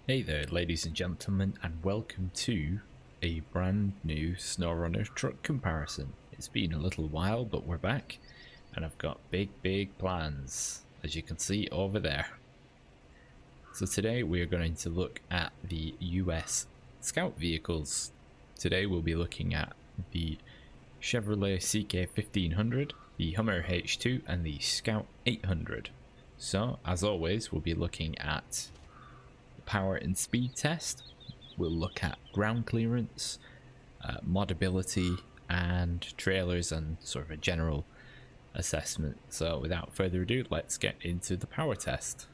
Hey there ladies and gentlemen, and welcome to a brand new Snowrunner truck comparison. It's been a little while, but we're back and I've got big plans, as you can see over there. So today we're going to look at the US Scout vehicles. Today we'll be looking at the Chevrolet CK1500, the Hummer H2 and the Scout 800. So as always, we'll be looking at power and speed test. We'll look at ground clearance, modability and trailers, and sort of a general assessment. So without further ado, let's get into the power test.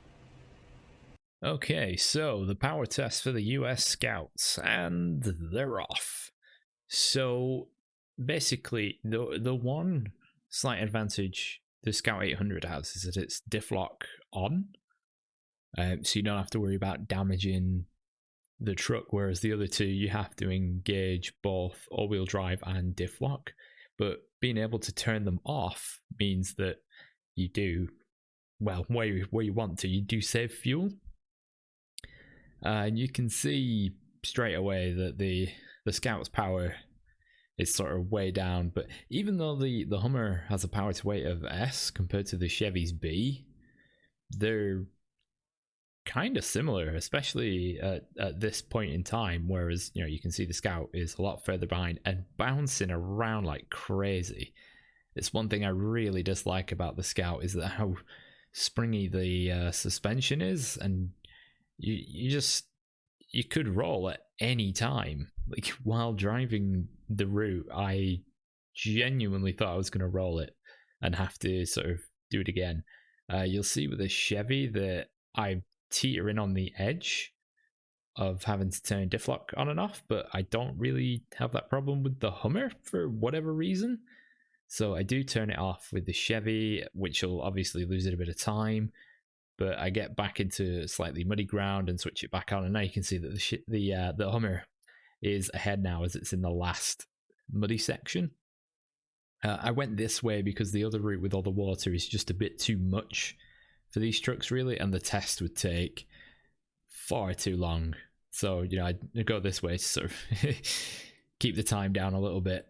Okay, so the power test for the US Scouts, and they're off. So basically the one slight advantage the Scout 800 has is that it's diff lock on. So you don't have to worry about damaging the truck, whereas the other two you have to engage both all-wheel drive and diff lock. But being able to turn them off means that you do, well, where you want to, you do save fuel. And you can see straight away that the Scout's power is sort of way down. But even though the Hummer has a power to weight of S compared to the Chevy's B, they're kind of similar, especially at this point in time, whereas you can see the Scout is a lot further behind and bouncing around like crazy. It's one thing I really dislike about the Scout, is that how springy the suspension is, and you could roll at any time. Like while driving the route, I genuinely thought I was going to roll it and have to sort of do it again. You'll see with the Chevy that I'm teetering on the edge of having to turn diff lock on and off, but I don't really have that problem with the Hummer for whatever reason. So I do turn it off with the Chevy, which will obviously lose it a bit of time, but I get back into slightly muddy ground and switch it back on, and now you can see that the Hummer is ahead now as it's in the last muddy section. I went this way because the other route with all the water is just a bit too much for these trucks really, and the test would take far too long. So I'd go this way to sort of keep the time down a little bit.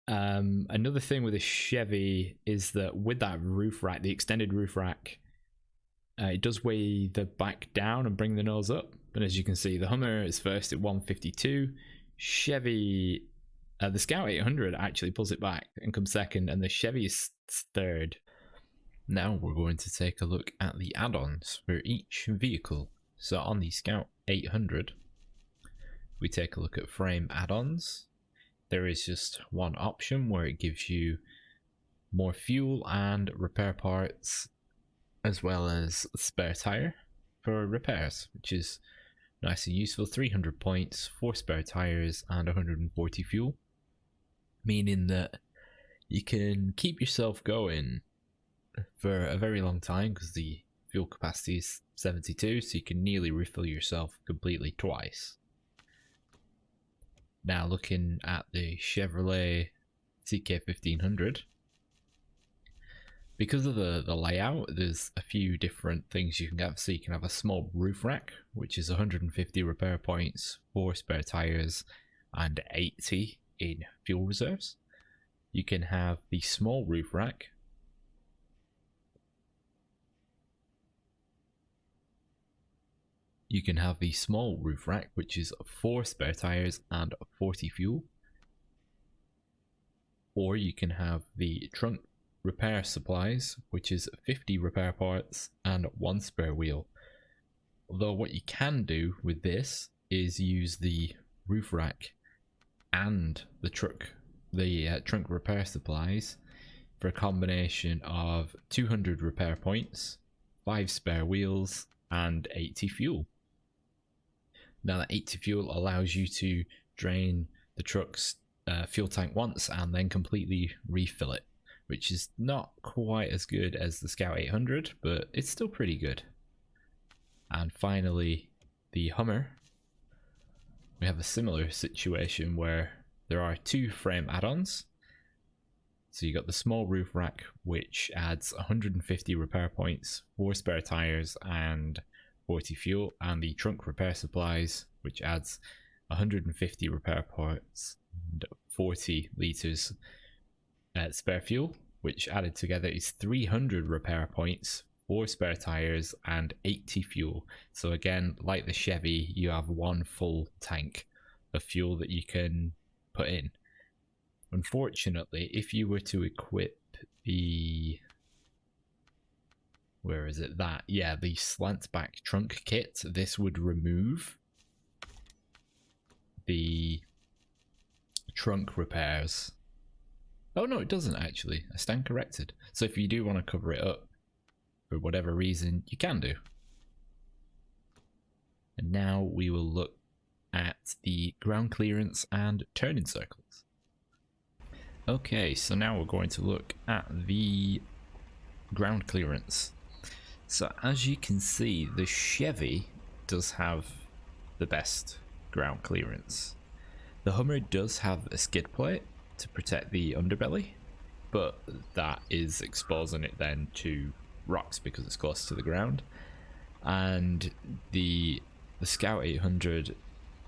Another thing with a Chevy is that with that roof rack, the extended roof rack, it does weigh the back down and bring the nose up. And as you can see, the Hummer is first at 152. Chevy, the Scout 800 actually pulls it back and comes second, and the Chevy is third. Now we're going to take a look at the add-ons for each vehicle. So on the Scout 800, we take a look at frame add-ons. There is just one option where it gives you more fuel and repair parts, as well as spare tire for repairs, which is nice and useful. 300 points, 4 spare tires and 140 fuel, meaning that you can keep yourself going for a very long time because the fuel capacity is 72, so you can nearly refill yourself completely twice. Now looking at the Chevrolet CK1500, because of the layout, there's a few different things you can have. So you can have a small roof rack, which is 150 repair points, 4 spare tires and 80 in fuel reserves. You can have the small roof rack, which is 4 spare tires and 40 fuel. Or you can have the trunk repair supplies, which is 50 repair parts and 1 spare wheel. Although what you can do with this is use the roof rack and the trunk repair supplies for a combination of 200 repair points, 5 spare wheels and 80 fuel. Now that 80 fuel allows you to drain the truck's fuel tank once and then completely refill it, which is not quite as good as the Scout 800, but it's still pretty good. And finally, the Hummer. We have a similar situation where there are 2 frame add-ons. So you got the small roof rack, which adds 150 repair points, 4 spare tires and 40 fuel, and the trunk repair supplies, which adds 150 repair parts and 40 liters spare fuel, which added together is 300 repair points, 4 spare tires, and 80 fuel. So again, like the Chevy, you have one full tank of fuel that you can put in. Unfortunately, if you were to equip the... where is it? That, yeah, the slant back trunk kit, this would remove the trunk repairs. Oh no, it doesn't actually. I stand corrected. So if you do want to cover it up for whatever reason, you can do. And now we will look at the ground clearance and turning circles. Okay, so now we're going to look at the ground clearance. So as you can see, the Chevy does have the best ground clearance. The Hummer does have a skid plate to protect the underbelly, but that is exposing it then to rocks because it's close to the ground. And the Scout 800,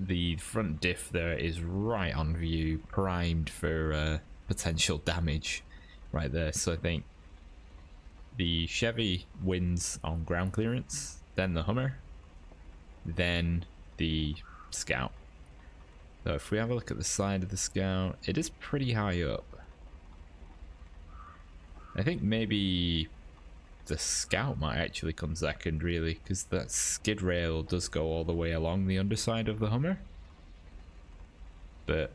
the front diff there is right on view, primed for potential damage right there. So I think the Chevy wins on ground clearance, then the Hummer, then the Scout. So if we have a look at the side of the Scout, it is pretty high up. I think maybe the Scout might actually come second, really, because that skid rail does go all the way along the underside of the Hummer. But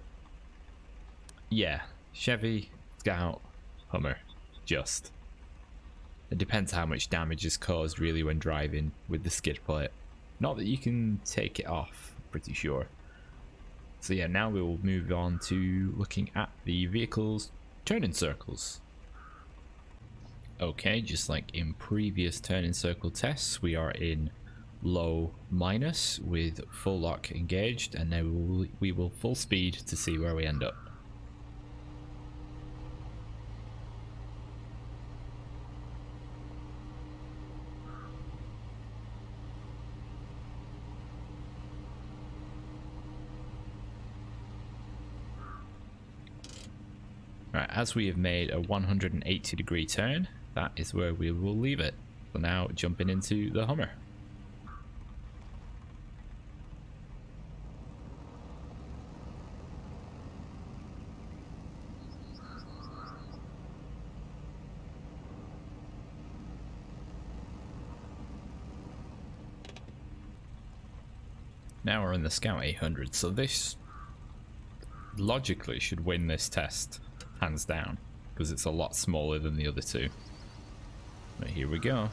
yeah, Chevy, Scout, Hummer, just. It depends how much damage is caused really when driving with the skid plate. Not that you can take it off, I'm pretty sure. So yeah, now we will move on to looking at the vehicle's turning circles. Okay, just like in previous turning circle tests, we are in low minus with full lock engaged, and now we will full speed to see where we end up. Right, as we have made a 180-degree turn, that is where we will leave it. So now jumping into the Hummer. Now we're in the Scout 800, so this logically should win this test, hands down, because it's a lot smaller than the other two. But here we go.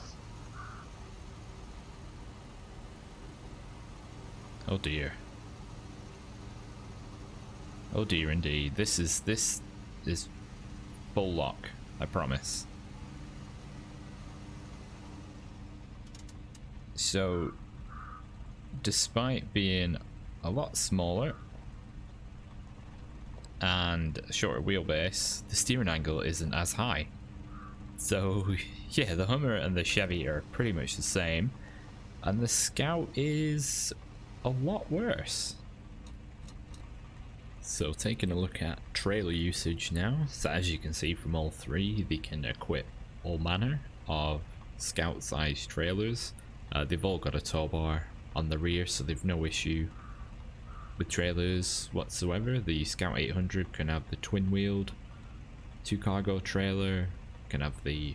Oh dear. Oh dear indeed. This is full lock, I promise. So despite being a lot smaller and a shorter wheelbase, the steering angle isn't as high. So yeah, the Hummer and the Chevy are pretty much the same, and the Scout is a lot worse. So taking a look at trailer usage now, so as you can see from all three, they can equip all manner of Scout sized trailers. They've all got a tow bar on the rear, so they've no issue with trailers whatsoever. The Scout 800 can have the twin wheeled 2 cargo trailer, can have the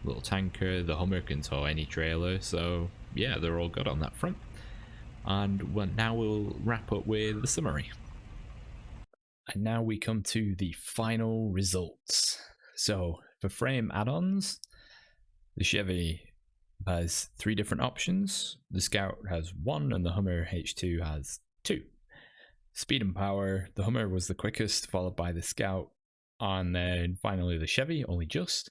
little tanker. The Hummer can tow any trailer, so yeah, they're all good on that front. And now we'll wrap up with the summary. And now we come to the final results. So for frame add-ons, the Chevy has 3 different options. The Scout has 1 and the Hummer H2 has 2. Speed and power, the Hummer was the quickest, followed by the Scout, and then finally the Chevy, only just.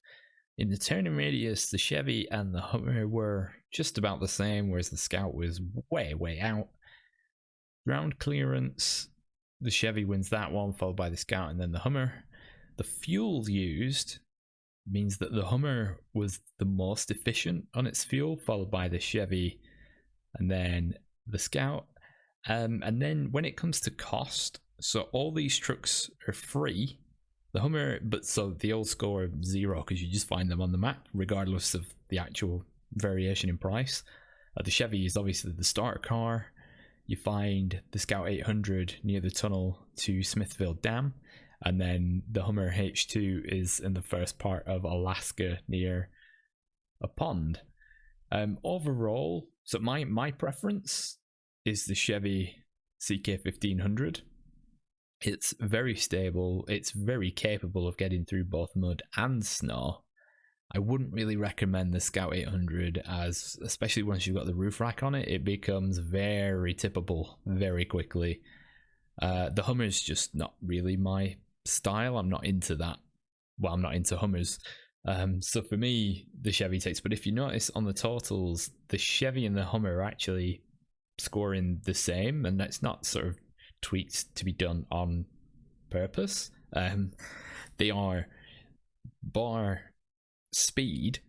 In the turning radius, the Chevy and the Hummer were just about the same, whereas the Scout was way out. Ground clearance, the Chevy wins that one, followed by the Scout and then the Hummer. The fuel used means that the Hummer was the most efficient on its fuel, followed by the Chevy, and then the Scout. And then when it comes to cost, so all these trucks are free. The Hummer, but so the old score 0 because you just find them on the map regardless of the actual variation in price. The Chevy is obviously the starter car. You find the Scout 800 near the tunnel to Smithfield Dam, and then the Hummer H2 is in the first part of Alaska near a pond. Overall, so my preference is the Chevy CK1500. It's very stable. It's very capable of getting through both mud and snow. I wouldn't really recommend the Scout 800 as, especially once you've got the roof rack on it, it becomes very tippable very quickly. The Hummer is just not really my style. I'm not into that. Well, I'm not into Hummers. So for me, the Chevy takes. But if you notice on the totals, the Chevy and the Hummer are actually scoring the same, and that's not sort of tweaks to be done on purpose. They are, bar speed,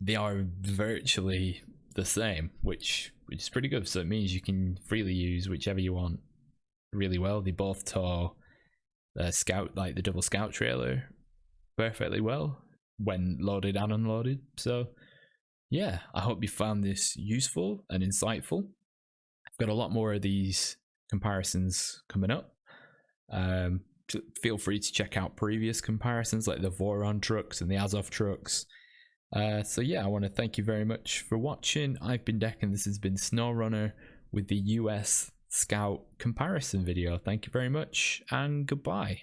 they are virtually the same, which is pretty good. So it means you can freely use whichever you want really well. They both tow Scout, like the double Scout trailer, perfectly well when loaded and unloaded. So yeah, I hope you found this useful and insightful. I've got a lot more of these comparisons coming up. Feel free to check out previous comparisons like the Voron trucks and the Azov trucks. So yeah, I want to thank you very much for watching. I've been Deck, and this has been Snowrunner with the US Scout comparison video. Thank you very much, and goodbye.